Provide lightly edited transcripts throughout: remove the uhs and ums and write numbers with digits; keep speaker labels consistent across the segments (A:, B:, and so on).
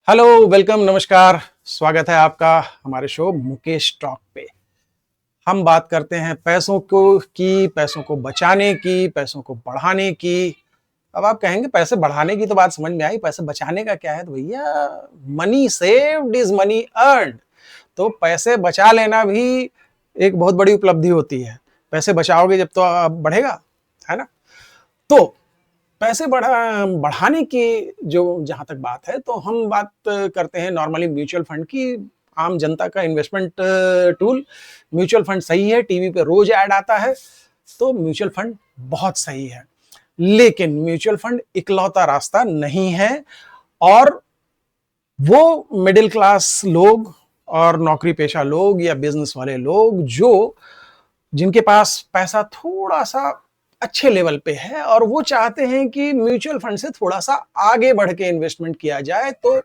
A: Hello, welcome, नमस्कार। स्वागत है आपका हमारे शो मुकेश टॉक पे। हम बात करते हैं पैसों को बचाने की, पैसों को बढ़ाने की। अब आप कहेंगे पैसे बढ़ाने की तो बात समझ में आई, पैसे बचाने का क्या है? तो भैया, money saved is money earned. तो पैसे बचा लेना भी एक बहुत बड़ी उपलब्धि होती है। पैसे बचाओगे जब तो बढ़ेगा, है ना? तो पैसे बढ़ाने की जो जहां तक बात है, तो हम बात करते हैं नॉर्मली म्यूचुअल फंड की। आम जनता का इन्वेस्टमेंट टूल म्यूचुअल फंड सही है। टीवी पे रोज ऐड आता है, तो म्यूचुअल फंड बहुत सही है। लेकिन म्यूचुअल फंड इकलौता रास्ता नहीं है। और वो मिडिल क्लास लोग और नौकरी पेशा लोग या बिजनेस वाले लोग जो जिनके पास पैसा थोड़ा सा अच्छे लेवल पे है और वो चाहते हैं कि म्यूचुअल फंड से थोड़ा सा आगे बढ़ के इन्वेस्टमेंट किया जाए, तो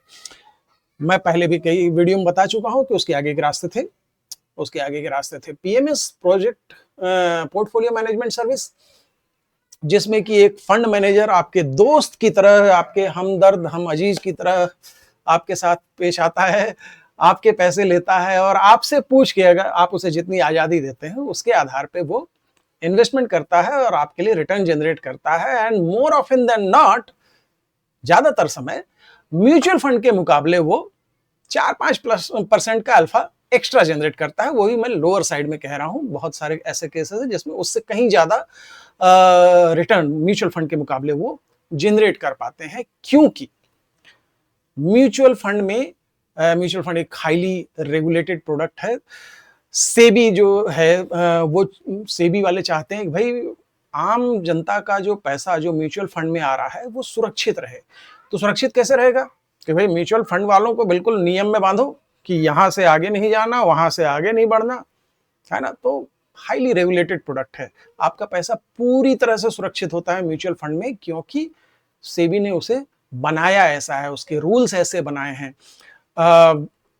A: मैं पहले भी कई वीडियो में बता चुका हूं कि उसके आगे के रास्ते थे। PMS project portfolio management service, जिसमें कि एक फंड मैनेजर आपके दोस्त की तरह, आपके हमदर्द हम अजीज की तरह आपके साथ पेश आता है, आपके पैसे लेता है और आपसे पूछ के अगर आप उसे जितनी आजादी देते हैं उसके आधार पे वो इन्वेस्टमेंट करता है और आपके लिए रिटर्न जनरेट करता है। And more often than not, ज्यादातर समय म्यूचुअल फंड के मुकाबले वो 4-5% का अल्फा एक्स्ट्रा जनरेट करता है। वही मैं लोअर साइड में कह रहा हूं। बहुत सारे ऐसे केसेस हैं जिसमें उससे कहीं ज्यादा रिटर्न म्यूचुअल फंड के मुकाबले वो जनरेट कर पाते हैं, क्योंकि म्यूचुअल फंड में म्यूचुअल फंड एक हाईली रेगुलेटेड प्रोडक्ट है। सेबी जो है वो सेबी वाले चाहते हैं कि भाई आम जनता का जो पैसा जो म्यूचुअल फंड में आ रहा है वो सुरक्षित रहे। तो सुरक्षित कैसे रहेगा? कि भाई म्यूचुअल फंड वालों को बिल्कुल नियम में बांधो कि यहां से आगे नहीं जाना, वहां से आगे नहीं बढ़ना, है ना? तो हाईली रेगुलेटेड प्रोडक्ट है। आपका पैसा पूरी तरह से सुरक्षित होता है म्यूचुअल फंड में, क्योंकि सेबी ने उसे बनाया ऐसा है, उसके रूल्स ऐसे बनाए हैं।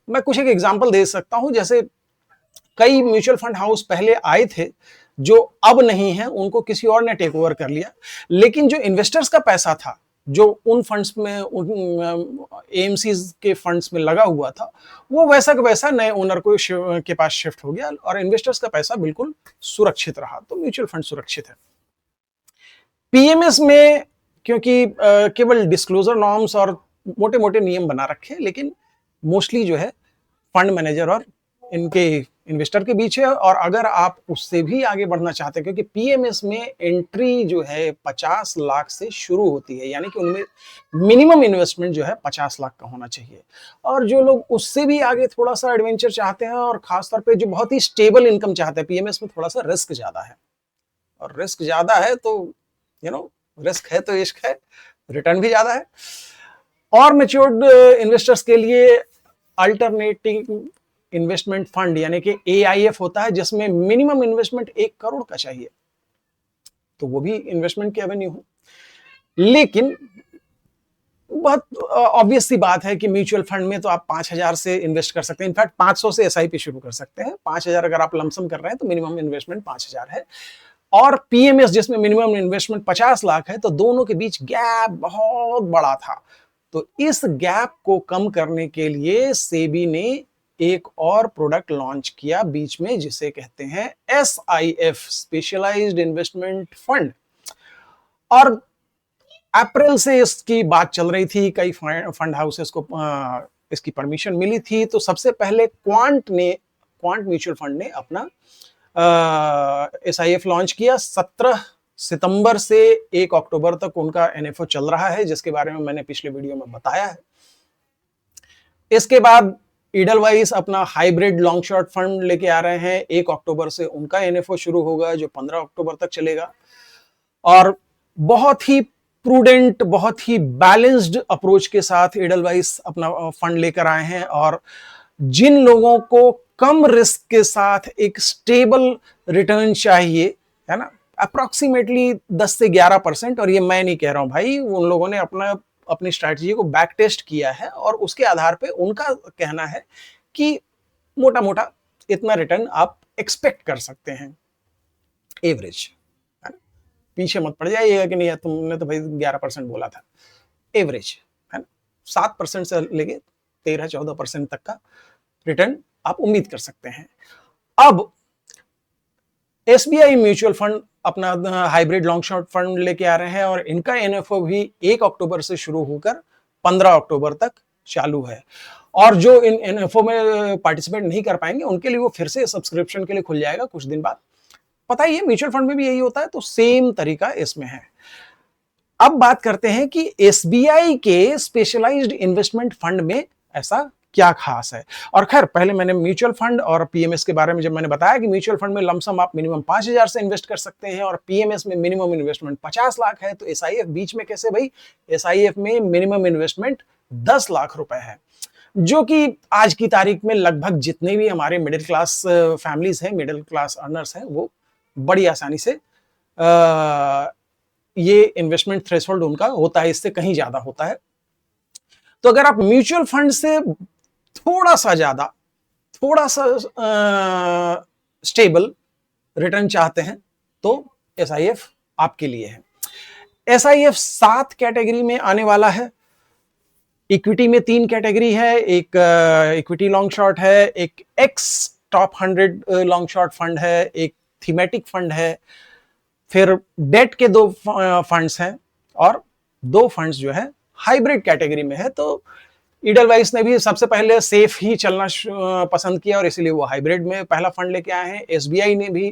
A: मैं कुछ एक एग्जांपल दे सकता हूं। जैसे कई म्यूचुअल फंड हाउस पहले आए थे जो अब नहीं है, उनको किसी और ने टेक ओवर कर लिया। लेकिन जो इन्वेस्टर्स का पैसा था, जो उन फंड्स में, उन एएमसीज के फंड्स में लगा हुआ था, वो वैसा का वैसा नए ओनर को के पास शिफ्ट हो गया और इन्वेस्टर्स का पैसा बिल्कुल सुरक्षित रहा। तो म्यूचुअल फंड सुरक्षित है। पीएमएस में क्योंकि केवल डिस्क्लोजर नॉर्म्स और मोटे मोटे नियम बना रखे, लेकिन मोस्टली जो है फंड मैनेजर और इनके इन्वेस्टर के बीच है। और अगर आप उससे भी आगे बढ़ना चाहते हैं, क्योंकि पीएमएस में एंट्री जो है 50 लाख से शुरू होती है, यानी कि उनमें मिनिमम इन्वेस्टमेंट जो है 50 लाख का होना चाहिए। और जो लोग उससे भी आगे थोड़ा सा एडवेंचर चाहते हैं और खासतौर पे जो बहुत ही स्टेबल इनकम चाहते हैं, पीएमएस में थोड़ा सा रिस्क ज्यादा है। और रिस्क ज्यादा है तो रिस्क है तो इश्क है, रिटर्न भी ज्यादा है। और मैच्योर्ड इन्वेस्टर्स के लिए अल्टरनेटिव इन्वेस्टमेंट फंड यानी कि एआईएफ होता है, जिसमें मिनिमम इन्वेस्टमेंट 1 करोड़ का चाहिए, तो वो भी इन्वेस्टमेंट की एवेन्यू हो। लेकिन बहुत ऑब्वियस सी बात है कि म्यूचुअल फंड में तो आप 5,000 से इन्वेस्ट कर सकते हैं। इनफैक्ट 500 से एसआईपी शुरू कर सकते हैं। 5,000 अगर आप लमसम कर रहे हैं तो मिनिमम इन्वेस्टमेंट 5,000 है। और पीएमएस जिसमें मिनिमम इन्वेस्टमेंट 50 लाख है, तो दोनों के बीच गैप बहुत बड़ा था। तो इस गैप को कम करने के लिए सेबी ने एक और प्रोडक्ट लॉन्च किया बीच में, जिसे कहते हैं एसआईएफ, स्पेशलाइज्ड इन्वेस्टमेंट फंड। और अप्रैल से इसकी बात चल रही थी, कई फंड हाउसेस को इसकी परमिशन मिली थी। तो सबसे पहले क्वांट म्यूचुअल फंड ने अपना एसआईएफ लॉन्च किया। 17 सितंबर से 1 अक्टूबर तक उनका एनएफओ चल रहा है, जिसके बारे में मैंने पिछले वीडियो में बताया है। इसके बाद ईडलवाइस अपना हाइब्रिड लॉन्ग शॉर्ट फंड लेके आ रहे हैं। 1 अक्टूबर से उनका एनएफओ शुरू होगा, जो 15 अक्टूबर तक चलेगा। और बहुत ही प्रूडेंट, बहुत ही बैलेंस्ड अप्रोच के साथ एडलवाइस अपना फंड लेकर आए हैं। और जिन लोगों को कम रिस्क के साथ एक स्टेबल रिटर्न चाहिए, है ना, अप्रोक्सीमेटली 10 से 11%, और ये मैं नहीं कह रहा हूं भाई, उन लोगों ने अपनी स्ट्रैटेजी को बैक टेस्ट किया है और उसके आधार पे उनका कहना है कि मोटा मोटा इतना रिटर्न आप एक्सपेक्ट कर सकते हैं, एवरेज। पीछे मत पड़ जाइएगा कि नहीं तुमने तो भाई 11% बोला था, एवरेज, है ना। 7% से लेके 13-14% तक का रिटर्न आप उम्मीद कर सकते हैं। अब एसबीआई म्यूचुअल फंड अपना हाइब्रिड लॉन्ग शॉर्ट फंड लेके आ रहे हैं और इनका एनएफओ भी 1 अक्टूबर से शुरू होकर 15 अक्टूबर तक चालू है। और जो इन एनएफओ में पार्टिसिपेट नहीं कर पाएंगे उनके लिए वो फिर से सब्सक्रिप्शन के लिए खुल जाएगा कुछ दिन बाद। पता ही है म्यूचुअल फंड में भी यही होता है, तो सेम तरीका इसमें है। अब बात करते हैं कि एसबीआई के स्पेशलाइज्ड इन्वेस्टमेंट फंड में ऐसा क्या खास है। और खैर पहले मैंने म्यूचुअल फंड और पीएमएस के बारे में जब मैंने बताया कि म्यूचुअल फंड में लमसम आप मिनिमम 5,000 से इन्वेस्ट कर सकते हैं और पीएमएस में मिनिमम इन्वेस्टमेंट 50 लाख है, तो एसआईएफ बीच में कैसे भाई? एसआईएफ में मिनिमम इन्वेस्टमेंट 10 लाख रुपए है, जो कि आज की तारीख में लगभग जितने भी हमारे मिडिल क्लास फैमिलीज हैं, मिडिल क्लास अर्नर्स हैं, वो बड़ी आसानी से ये इन्वेस्टमेंट थ्रेशोल्ड उनका होता है, इससे कहीं ज्यादा होता है। तो अगर आप म्यूचुअल फंड से थोड़ा सा ज्यादा, थोड़ा सा स्टेबल रिटर्न चाहते हैं तो एसआईएफ आपके लिए है। एसआईएफ 7 कैटेगरी में आने वाला है। इक्विटी में 3 कैटेगरी है, एक इक्विटी लॉन्ग शॉर्ट है, एक x top 100 long short fund है, एक थीमेटिक फंड है, फिर डेट के 2 फंड्स हैं और 2 फंड्स जो है हाइब्रिड कैटेगरी में है। तो ईडलवाइस ने भी सबसे पहले सेफ ही चलना पसंद किया और इसीलिए वो हाइब्रिड में पहला फंड लेके आए हैं। एसबीआई ने भी,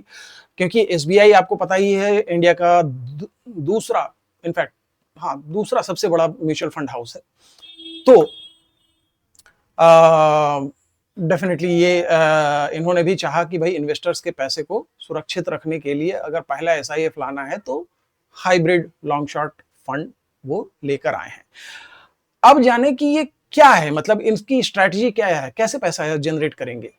A: क्योंकि एसबीआई आपको पता ही है इंडिया का दूसरा, इनफैक्ट हाँ दूसरा सबसे बड़ा म्यूचुअल फंड हाउस है, तो डेफिनेटली ये इन्होंने भी चाहा कि भाई इन्वेस्टर्स के पैसे को सुरक्षित रखने के लिए अगर पहला एसआईएफ लाना है तो हाइब्रिड लॉन्ग शॉर्ट फंड वो लेकर आए हैं। अब जाने कि ये क्या है, मतलब इनकी स्ट्रैटेजी क्या है, कैसे पैसा जनरेट करेंगे।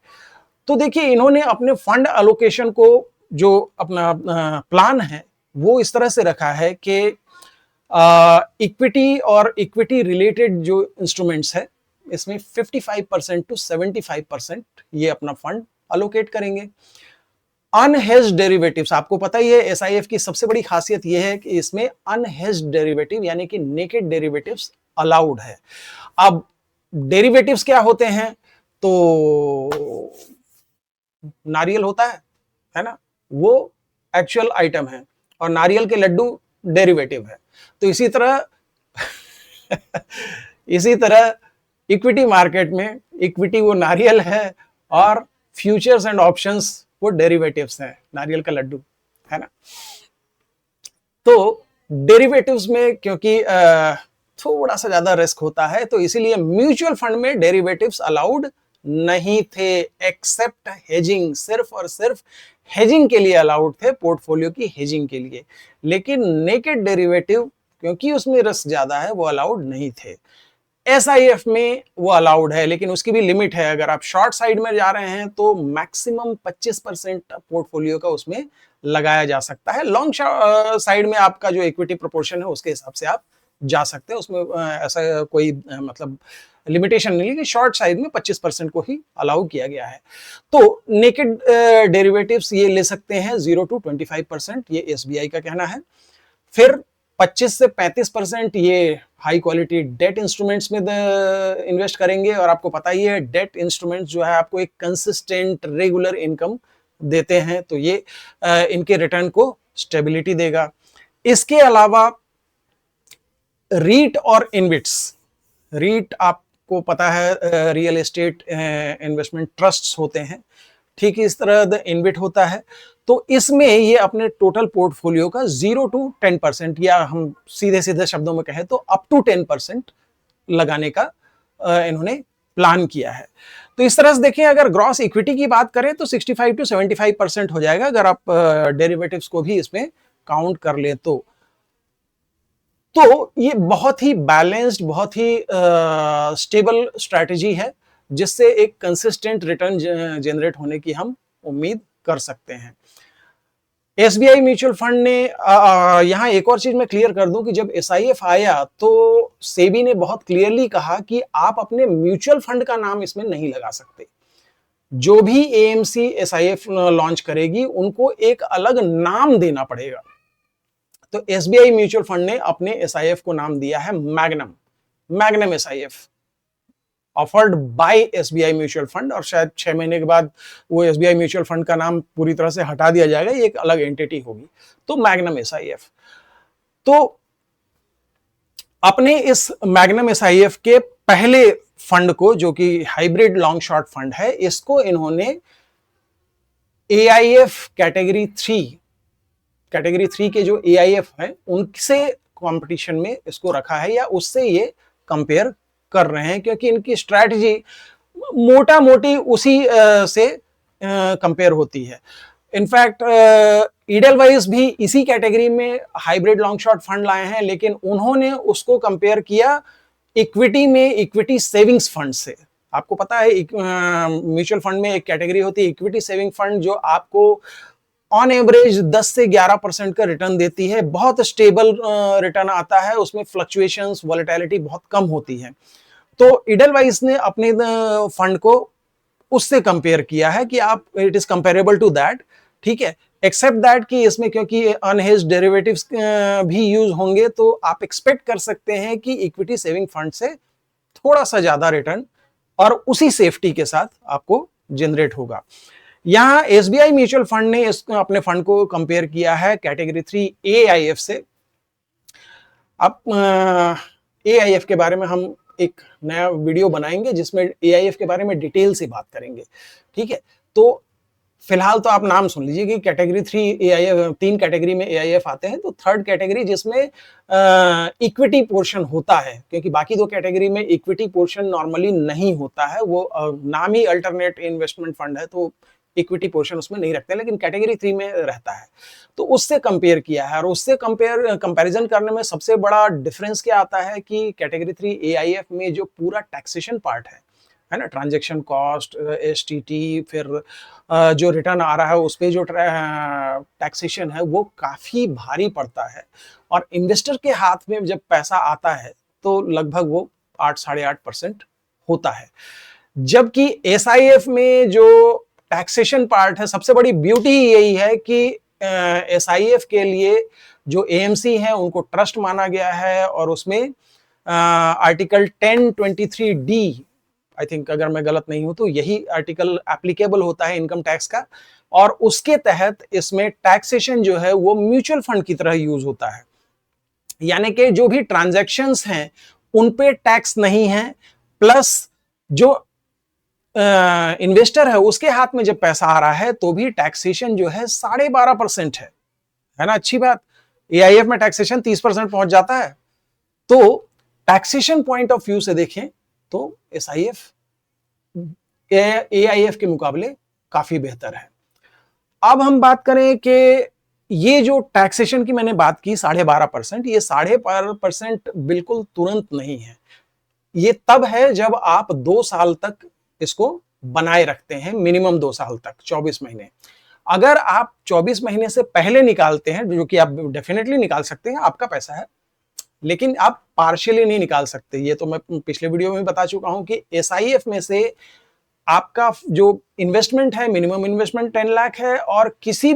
A: तो देखिए इन्होंने अपने फंड एलोकेशन को, जो अपना प्लान है वो इस तरह से रखा है कि इक्विटी और इक्विटी रिलेटेड जो इंस्ट्रूमेंट्स है इसमें 55% to 75% ये अपना फंड अलोकेट करेंगे। अनहेज्ड डेरिवेटिव्स, आपको पता ही है एसआईएफ की सबसे बड़ी खासियत यह है कि इसमें अनहेज्ड डेरिवेटिव यानी कि नेकेड डेरिवेटिव्स अलाउड है। अब डेरिवेटिव्स क्या होते हैं? तो नारियल होता है ना, वो एक्चुअल आइटम है और नारियल के लड्डू डेरिवेटिव है। तो इसी तरह इक्विटी मार्केट में इक्विटी वो नारियल है और फ्यूचर्स एंड ऑप्शंस वो डेरिवेटिव्स हैं, नारियल का लड्डू है ना। तो डेरिवेटिव्स में क्योंकि थोड़ा सा ज्यादा रिस्क होता है तो इसीलिए म्यूचुअल फंड में डेरिवेटिव्स अलाउड नहीं थे, एक्सेप्ट हेजिंग, सिर्फ और सिर्फ हेजिंग के लिए अलाउड थे, पोर्टफोलियो की हेजिंग के लिए। लेकिन नेकेड डेरिवेटिव क्योंकि उसमें रिस्क ज्यादा है वो अलाउड नहीं थे। एसआईएफ में वो अलाउड है, लेकिन उसकी भी लिमिट है। अगर आप शॉर्ट साइड में जा रहे हैं तो मैक्सिमम 25% पोर्टफोलियो का उसमें लगाया जा सकता है। लॉन्ग साइड में आपका जो इक्विटी प्रोपोर्शन है उसके हिसाब से आप जा सकते हैं, उसमें ऐसा कोई मतलब लिमिटेशन नहीं है कि शॉर्ट साइड में 25% को ही अलाउ किया गया है। तो नेकेड डेरिवेटिव्स ये ले सकते हैं 0 to 25%, ये एसबीआई का कहना है। फिर 25 से 35% ये हाई क्वालिटी डेट इंस्ट्रूमेंट्स में इन्वेस्ट करेंगे और आपको पता ही है डेट इंस्ट्रूमेंट्स जो है आपको एक कंसिस्टेंट रेगुलर इनकम देते हैं, तो ये इनके रिटर्न को स्टेबिलिटी देगा। इसके अलावा रीट और इनविट्स, रीट आपको पता है रियल एस्टेट इन्वेस्टमेंट ट्रस्ट्स होते हैं, ठीक इस तरह द इनविट होता है। तो इसमें ये अपने टोटल पोर्टफोलियो का 0 to 10% या हम सीधे सीधे शब्दों में कहें तो अप टू 10% लगाने का इन्होंने प्लान किया है। तो इस तरह से देखें, अगर ग्रॉस इक्विटी की बात करें तो 65 to 75% हो जाएगा अगर आप डेरिवेटिव्स को भी इसमें काउंट कर ले तो ये बहुत ही बैलेंस्ड, बहुत ही स्टेबल स्ट्रैटेजी है जिससे एक कंसिस्टेंट रिटर्न जनरेट होने की हम उम्मीद कर सकते हैं। एसबीआई म्यूचुअल फंड ने यहां एक और चीज मैं क्लियर कर दूं कि जब एसआईएफ आया तो सेबी ने बहुत क्लियरली कहा कि आप अपने म्यूचुअल फंड का नाम इसमें नहीं लगा सकते। जो भी एएमसी एसआईएफ लॉन्च करेगी उनको एक अलग नाम देना पड़ेगा। तो एसबीआई म्यूचुअल फंड ने अपने एसआईएफ को नाम दिया है magnum, magnum SIF offered by SBI mutual fund, और शायद 6 महीने के बाद वो एसबीआई म्यूचुअल फंड का नाम पूरी तरह से हटा दिया जाएगा, ये एक अलग एंटिटी होगी। तो मैग्नम एसआईएफ, तो अपने इस मैग्नम एसआईएफ के पहले फंड को, जो कि हाइब्रिड लॉन्ग शॉर्ट फंड है, इसको इन्होंने एआईएफ कैटेगरी 3 के जो एआईएफ है उनसे कंपटीशन में इसको रखा है, या उससे ये कंपेयर कर रहे हैं, क्योंकि इनकी स्ट्रैटेजी मोटा मोटी उसी से कंपेयर होती है। इनफैक्ट ईडलवाइज भी इसी कैटेगरी में हाइब्रिड लॉन्ग शॉर्ट फंड लाए हैं, लेकिन उन्होंने उसको कंपेयर किया इक्विटी में, इक्विटी सेविंग्स फंड से। आपको पता है म्यूचुअल फंड में एक कैटेगरी होती है इक्विटी सेविंग फंड, जो आपको ऑन एवरेज 10 से 11% का रिटर्न देती है, बहुत स्टेबल रिटर्न आता है, उसमें फ्लक्चुएशंस, वॉलेटिलिटी बहुत कम होती है। तो इडलवाइस ने अपने फंड को उससे कंपेयर किया है कि आप, it is comparable to that, ठीक है, एक्सेप्ट दैट कि इसमें क्योंकि अनहेज्ड डेरिवेटिव्स भी यूज होंगे, तो आप एक्सपेक्ट कर सकते हैं कि इक्विटी सेविंग फंड से थोड़ा सा ज्यादा रिटर्न और उसी सेफ्टी के साथ आपको जनरेट होगा। यहां एसबीआई म्यूचुअल फंड ने अपने फंड को कंपेयर किया है कैटेगरी 3 एआईएफ से। अब एआईएफ के बारे में हम एक नया वीडियो बनाएंगे जिसमें एआईएफ के बारे में डिटेल से बात करेंगे, ठीक है। तो फिलहाल तो आप नाम सुन लीजिए कि कैटेगरी 3 एआईएफ, 3 कैटेगरी में एआईएफ आते हैं। तो थर्ड कैटेगरी जिसमें इक्विटी पोर्शन होता है, क्योंकि बाकी 2 कैटेगरी में इक्विटी पोर्शन नॉर्मली नहीं होता है, वो नाम ही अल्टरनेट इन्वेस्टमेंट फंड है, तो इक्विटी पोर्शन उसमें नहीं रखते, लेकिन कैटेगरी 3 में रहता है। तो उससे कंपेयर किया है, और उससे कंपैरिजन करने में सबसे बड़ा डिफरेंस क्या आता है कि कैटेगरी 3 एआईएफ में जो पूरा टैक्सेशन पार्ट है ना, ट्रांजैक्शन कॉस्ट, एसटीटी, फिर जो रिटर्न आ रहा है उस पे जो टैक्सेशन है वो काफी भारी पड़ता है, और इन्वेस्टर के हाथ में जब पैसा आता है तो लगभग वो 8-8.5% होता है। जबकि एसआईएफ में जो टैक्सेशन पार्ट है, सबसे बड़ी ब्यूटी यही है कि एसआईएफ के लिए जो एएमसी है उनको ट्रस्ट माना गया है, और उसमें आर्टिकल 1023D, आई थिंक अगर मैं गलत नहीं हूं तो यही आर्टिकल एप्लीकेबल होता है इनकम टैक्स का, और उसके तहत इसमें टैक्सेशन जो है वो म्यूचुअल फंड की तरह यूज होता है, यानी कि जो भी ट्रांजैक्शंस हैं उन पे टैक्स नहीं है, प्लस जो इन्वेस्टर है उसके हाथ में जब पैसा आ रहा है तो भी टैक्सेशन जो है 12.5% है ना। अच्छी बात, एआईएफ में टैक्सेशन 30% पहुंच जाता है। तो टैक्सेशन पॉइंट ऑफ व्यू से देखें तो एसआईएफ एआईएफ के मुकाबले काफी बेहतर है। अब हम बात करें कि ये जो टैक्सेशन की मैंने बात की 12.5%, ये 12.5% बिल्कुल तुरंत नहीं है, ये तब है जब आप 2 साल तक इसको बनाए रखते हैं, मिनिमम 2 साल तक, 24 महीने। अगर आप 24 महीने से पहले निकालते हैं, जो कि आप डेफिनेटली निकाल सकते हैं, आपका पैसा है, लेकिन आप पार्शियली नहीं निकाल सकते। ये तो मैं पिछले वीडियो में बता चुका हूं कि एसआईएफ में से आपका जो इन्वेस्टमेंट है, मिनिमम इन्वेस्टमेंट 10 लाख है, और किसी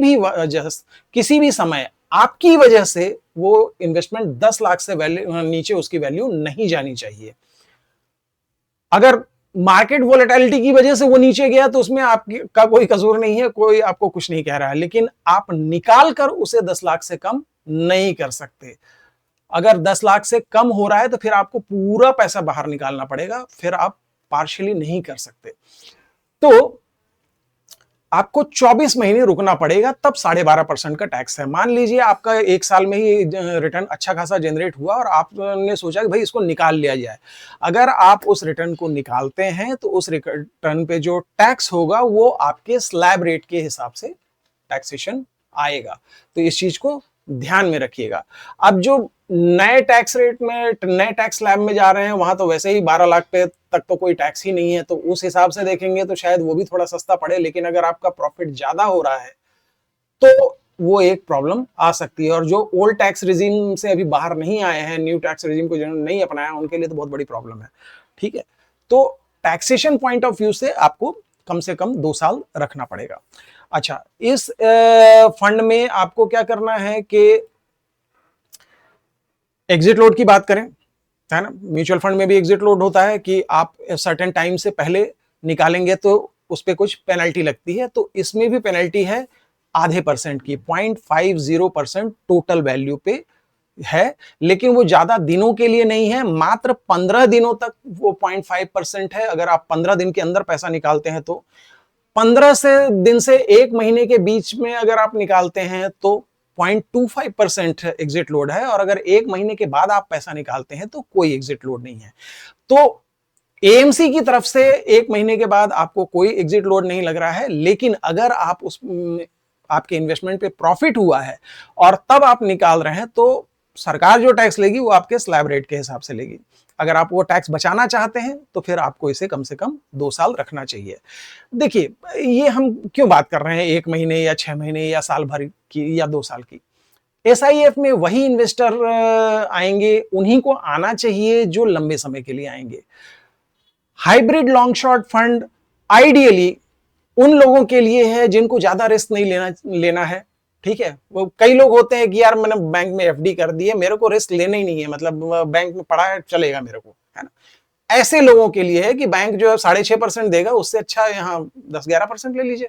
A: भी समय आपकी वजह से वो इन्वेस्टमेंट 10 लाख से नीचे उसकी वैल्यू नहीं जानी चाहिए। अगर मार्केट वोलेटिलिटी की वजह से वो नीचे गया तो उसमें आपका कोई कसूर नहीं है, कोई आपको कुछ नहीं कह रहा है, लेकिन आप निकाल कर उसे 10 लाख से कम नहीं कर सकते। अगर 10 लाख से कम हो रहा है तो फिर आपको पूरा पैसा बाहर निकालना पड़ेगा, फिर आप पार्शियली नहीं कर सकते। तो आपको 24 महीने रुकना पड़ेगा, तब 12.5% का टैक्स है। मान लीजिए आपका 1 साल में ही रिटर्न अच्छा खासा जनरेट हुआ और आपने सोचा कि भाई इसको निकाल लिया जाए। अगर आप उस रिटर्न को निकालते हैं तो उस रिटर्न पे जो टैक्स होगा वो आपके स्लैब रेट के हिसाब से टैक्सेशन आएगा। तो इस चीज को ध्यान में रखिएगा। अब जो नए टैक्स रेट में, नए टैक्स स्लैब में जा रहे हैं, वहां तो वैसे ही 12 लाख पे तक तो कोई टैक्स ही नहीं है, तो उस हिसाब से देखेंगे तो शायद वो भी थोड़ा सस्ता पड़े। लेकिन अगर आपका प्रॉफिट ज्यादा हो रहा है तो वो एक प्रॉब्लम आ सकती है। और जो ओल्ड टैक्स रिजीम से अभी बाहर नहीं आए हैं, न्यू टैक्स रिजीम को जिन्होंने नहीं अपनाया, उनके लिए तो बहुत बड़ी प्रॉब्लम है, ठीक है। तो टैक्सेशन पॉइंट ऑफ व्यू से आपको कम से कम 2 साल रखना पड़ेगा। अच्छा, इस फंड में आपको क्या करना है कि एग्जिट लोड की बात करें है ना। म्यूचुअल फंड में भी एग्जिट लोड होता है कि आप सर्टेन टाइम से पहले निकालेंगे तो उस पर कुछ पेनल्टी लगती है, तो इसमें भी पेनल्टी है आधे परसेंट की, 0.50% टोटल वैल्यू पे है, लेकिन वो ज्यादा दिनों के लिए नहीं है, मात्र 15 दिनों तक वो 0.5% है। अगर आप 15 दिन के अंदर पैसा निकालते हैं तो 15 दिन से एक महीने के बीच में अगर आप निकालते हैं तो 0.25% एग्जिट लोड है, और अगर एक महीने के बाद आप पैसा निकालते हैं तो कोई एग्जिट लोड नहीं है। तो एएमसी की तरफ से एक महीने के बाद आपको कोई एग्जिट लोड नहीं लग रहा है, लेकिन अगर आप उस आपके इन्वेस्टमेंट पे प्रॉफिट हुआ है और तब आप निकाल रहे हैं तो सरकार जो टैक्स लेगी वो आपके स्लैब रेट के हिसाब से लेगी। अगर आप वो टैक्स बचाना चाहते हैं तो फिर आपको इसे कम से कम 2 साल रखना चाहिए। देखिए, ये हम क्यों बात कर रहे हैं 1 महीने या 6 महीने या साल भर की या 2 साल की। एसआईएफ में वही इन्वेस्टर आएंगे, उन्हीं को आना चाहिए जो लंबे समय के लिए आएंगे। Hybrid long short fund ideally उन लोगों के लिए है जिनको ज्यादा रिस्क नहीं लेना है। ठीक है, वो कई लोग होते हैं कि यार मैंने बैंक में एफडी कर दी है, मेरे को रिस्क लेना ही नहीं है, मतलब बैंक में पड़ा है चलेगा मेरे को, है ना। ऐसे लोगों के लिए है कि बैंक जो है 6.5% देगा, उससे अच्छा यहाँ 10-11% ले लीजिए।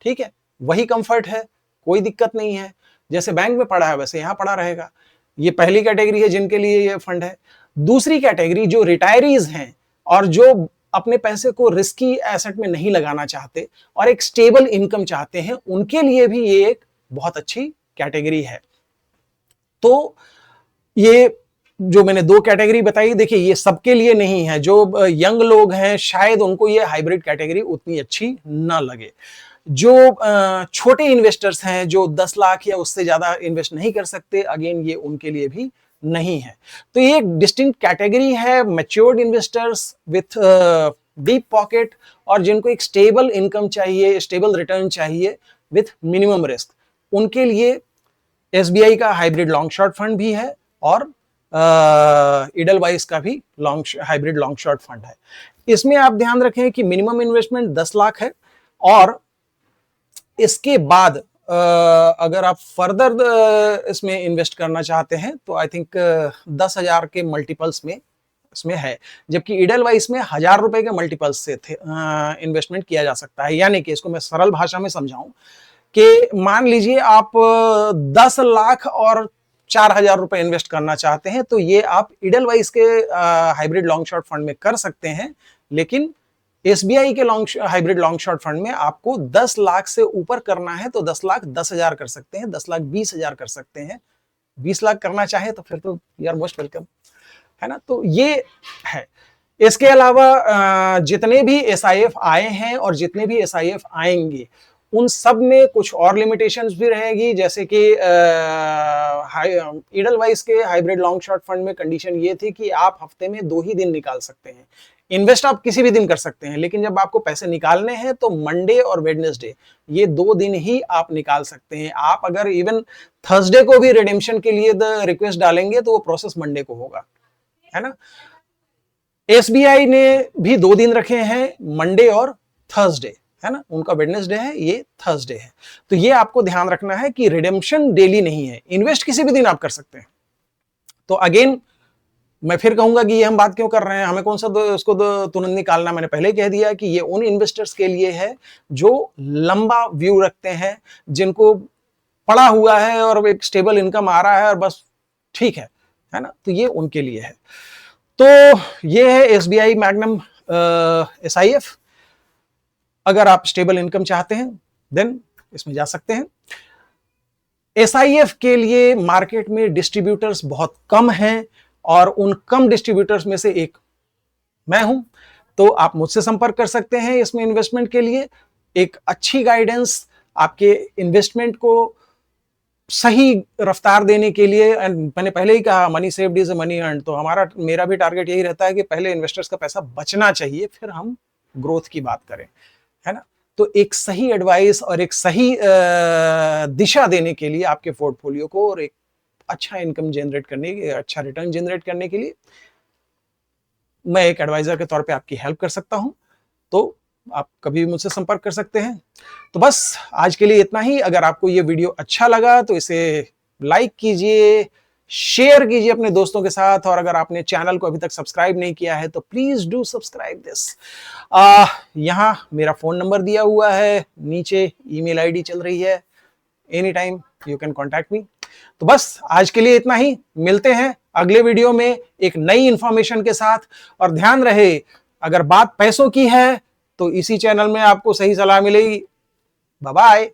A: ठीक है, वही कंफर्ट है, कोई दिक्कत नहीं है, जैसे बैंक में पड़ा है वैसे यहाँ पड़ा रहेगा। ये पहली कैटेगरी है जिनके लिए ये फंड है। दूसरी कैटेगरी जो रिटायरीज हैं और जो अपने पैसे को रिस्की एसेट में नहीं लगाना चाहते और एक स्टेबल इनकम चाहते हैं, उनके लिए भी ये एक बहुत अच्छी कैटेगरी है। तो ये जो मैंने 2 कैटेगरी बताई, देखिए ये सबके लिए नहीं है। जो यंग लोग हैं शायद उनको ये हाइब्रिड कैटेगरी उतनी अच्छी ना लगे। जो छोटे इन्वेस्टर्स हैं जो 10 लाख या उससे ज्यादा इन्वेस्ट नहीं कर सकते, अगेन ये उनके लिए भी नहीं है। तो ये एक डिस्टिंक्ट कैटेगरी है, matured investors with deep pocket, और जिनको एक स्टेबल इनकम चाहिए, स्टेबल रिटर्न चाहिए विथ मिनिमम रिस्क, उनके लिए एसबीआई का हाइब्रिड लॉन्ग शॉर्ट फंड भी है और इडलवाइस का भी हाइब्रिड लॉन्ग शॉर्ट फंड है। इसमें आप ध्यान रखें कि मिनिमम इन्वेस्टमेंट 10 लाख है, और इसके बाद अगर आप फर्दर इसमें इन्वेस्ट करना चाहते हैं तो आई थिंक 10,000 के मल्टीपल्स में इसमें है, जबकि इडलवाइस में 1,000 रुपए के मल्टीपल्स से इन्वेस्टमेंट किया जा सकता है। यानी कि इसको मैं सरल भाषा में समझाऊं कि मान लीजिए आप 10 लाख और 4,000 रुपए इन्वेस्ट करना चाहते हैं, तो ये आप इडलवाइस के हाइब्रिड लॉन्ग शॉर्ट फंड में कर सकते हैं, लेकिन एसबीआई के हाइब्रिड लॉन्ग शॉर्ट फंड में आपको 10 लाख से ऊपर करना है तो 10 लाख 10,000 कर सकते हैं, 10 लाख 20,000 कर सकते हैं, 20 लाख करना चाहे तो फिर तो यार मोस्ट वेलकम, है ना। तो ये है। इसके अलावा जितने भी एसआईएफ आए हैं और जितने भी एसआईएफ आएंगे उन सब में कुछ और लिमिटेशंस भी रहेगी, जैसे कि इडलवाइस के हाइब्रिड लॉन्ग शॉर्ट फंड में कंडीशन ये थी कि आप हफ्ते में 2 ही दिन निकाल सकते हैं। इन्वेस्ट आप किसी भी दिन कर सकते हैं, लेकिन जब आपको पैसे निकालने हैं तो मंडे और वेडनेसडे, ये 2 दिन ही आप निकाल सकते हैं। आप अगर इवन थर्सडे को भी रिडेम्पशन के लिए रिक्वेस्ट डालेंगे तो वो प्रोसेस मंडे को होगा, है ना। एसबीआई ने भी 2 दिन रखे हैं, मंडे और थर्सडे, है ना। उनका वेडनेसडे है, ये थर्सडे है। तो ये आपको ध्यान रखना है कि रिडेम्पशन डेली नहीं है, इन्वेस्ट किसी भी दिन आप कर सकते हैं। तो अगेन मैं फिर कहूंगा कि ये हम बात क्यों कर रहे हैं, हमें कौन सा उसको तुरंत निकालना, मैंने पहले कह दिया कि ये उन इन्वेस्टर्स के लिए है जो लंबा व्यू रखते हैं, जिनको पड़ा हुआ है और एक स्टेबल इनकम आ रहा है और बस ठीक है ना। तो ये उनके लिए है। तो ये है एसबीआई मैग्नम एसआईएफ। अगर आप स्टेबल इनकम चाहते हैं देन इसमें जा सकते हैं। एसआईएफ के लिए मार्केट में डिस्ट्रीब्यूटर्स बहुत कम हैं, और उन कम डिस्ट्रीब्यूटर्स में से एक मैं हूं। तो आप मुझसे संपर्क कर सकते हैं इसमें इन्वेस्टमेंट के लिए। एक अच्छी गाइडेंस आपके इन्वेस्टमेंट को सही रफ्तार देने के लिए, एंड मैंने पहले ही कहा money saved is money earned, तो मेरा भी टारगेट यही रहता है कि पहले इन्वेस्टर्स का पैसा बचना चाहिए, फिर हम ग्रोथ की बात करें, है ना। तो एक सही एडवाइस और एक सही दिशा देने के लिए आपके पोर्टफोलियो को और एक अच्छा इनकम जनरेट करने के, अच्छा रिटर्न जनरेट करने के लिए मैं एक एडवाइजर के तौर पे आपकी हेल्प कर सकता हूं। तो आप कभी भी मुझसे संपर्क कर सकते हैं। तो बस आज के लिए इतना ही। अगर आपको ये वीडियो अच्छा लगा तो इसे लाइक कीजिए, शेयर कीजिए अपने दोस्तों के साथ, और अगर आपने चैनल को अभी तक सब्सक्राइब नहीं किया है तो प्लीज डू सब्सक्राइब दिस। यहाँ मेरा फोन नंबर दिया हुआ है, नीचे ईमेल आईडी चल रही है, any time you can contact me. तो बस आज के लिए इतना ही, मिलते हैं अगले वीडियो में एक नई इंफॉर्मेशन के साथ। और ध्यान रहे, अगर बात पैसों की है तो इसी चैनल में आपको सही सलाह मिलेगी। Bye bye.